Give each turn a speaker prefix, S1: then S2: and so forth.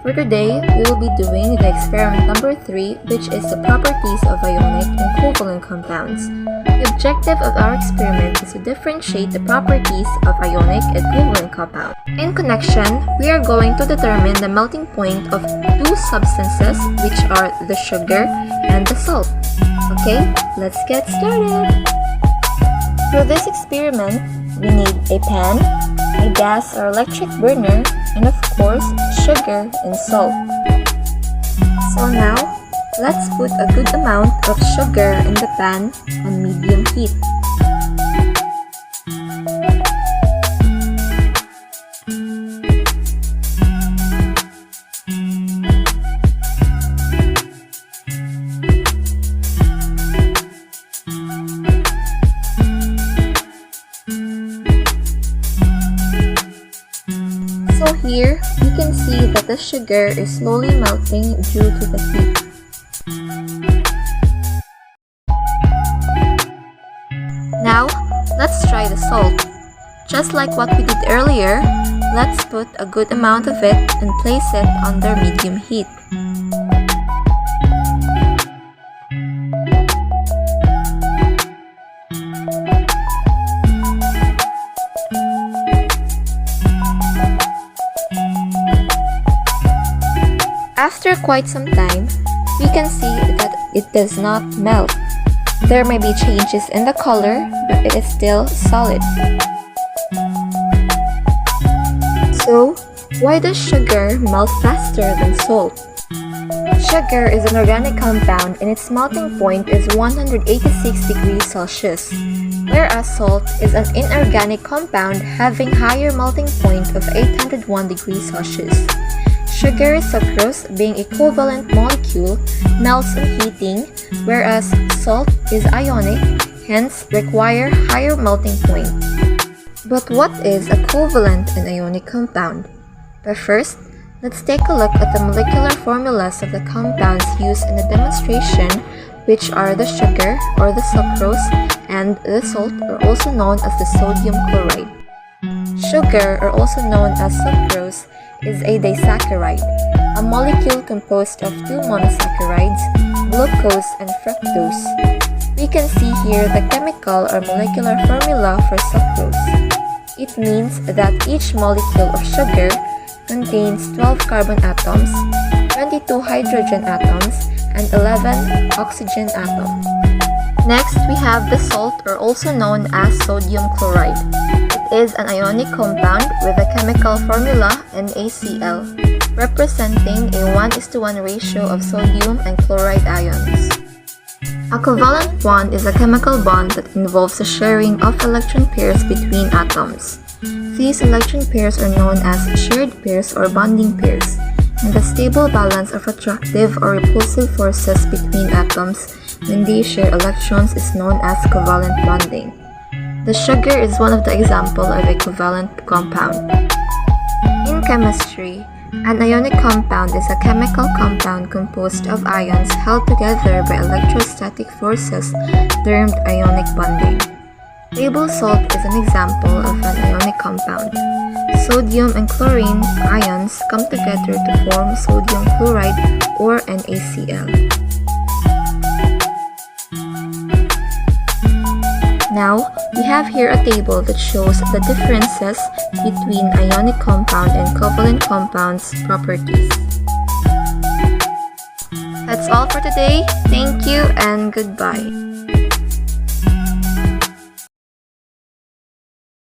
S1: For today, we will be doing the experiment number 3, which is the properties of ionic and covalent compounds. The objective of our experiment is to differentiate the properties of ionic and covalent compounds. In connection, we are going to determine the melting point of two substances, which are the sugar and the salt. Okay, let's get started. For this experiment, we need a pan, a gas or electric burner, and of course, sugar and salt. So now, let's put a good amount of sugar in the pan on medium heat. So here, you can see that the sugar is slowly melting due to the heat. Now, let's try the salt. Just like what we did earlier, let's put a good amount of it and place it under medium heat. After quite some time, we can see that it does not melt. There may be changes in the color, but it is still solid. So, why does sugar melt faster than salt? Sugar is an organic compound and its melting point is 186 degrees Celsius, whereas salt is an inorganic compound having higher melting point of 801 degrees Celsius. Sugar, sucrose, being a covalent molecule, melts on heating, whereas salt is ionic, hence require higher melting point. But what is a covalent and ionic compound? But first, let's take a look at the molecular formulas of the compounds used in the demonstration, which are the sugar or the sucrose and the salt, are also known as the sodium chloride. Sugar, or also known as sucrose, is a disaccharide, a molecule composed of two monosaccharides, glucose and fructose. We can see here the chemical or molecular formula for sucrose. It means that each molecule of sugar contains 12 carbon atoms, 22 hydrogen atoms, and 11 oxygen atoms. Next, we have the salt, or also known as sodium chloride. It is an ionic compound with a chemical formula NaCl, representing a 1:1 ratio of sodium and chloride ions. A covalent bond is a chemical bond that involves the sharing of electron pairs between atoms. These electron pairs are known as shared pairs or bonding pairs, and the stable balance of attractive or repulsive forces between atoms when they share electrons is known as covalent bonding. The sugar is one of the examples of a covalent compound. In chemistry, an ionic compound is a chemical compound composed of ions held together by electrostatic forces termed ionic bonding. Table salt is an example of an ionic compound. Sodium and chlorine ions come together to form sodium chloride or NaCl. Now, we have here a table that shows the differences between ionic compound and covalent compounds properties. That's all for today. Thank you and goodbye.